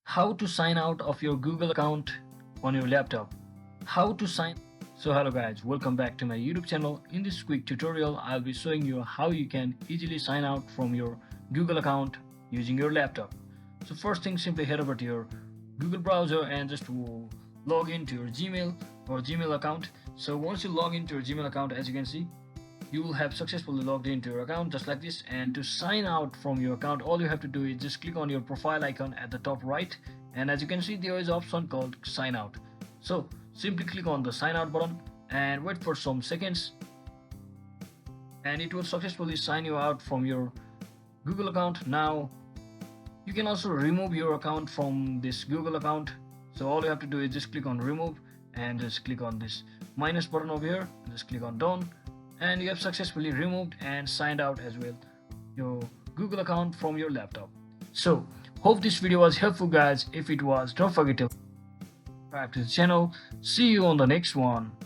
How to sign out of your Google account on your laptop. How to sign. So hello guys, welcome back to my YouTube channel. In this quick tutorial, I'll be showing you how you can easily sign out from your Google account using your laptop. So first thing, simply head over to your Google browser and just log into your Gmail or Gmail account. So once you log into your Gmail account, as you can see, you will have successfully logged into your account just like this. And to sign out from your account, all you have to do is just click on your profile icon at the top right, and as you can see, there is an option called sign out. So simply click on the sign out button and wait for some seconds, and it will successfully sign you out from your Google account. Now you can also remove your account from this Google account. So all you have to do is just click on remove and just click on this minus button over here, just click on done, and you have successfully removed and signed out as well your Google account from your laptop. So hope this video was helpful guys. If it was, don't forget to subscribe to the channel. See you on the next one.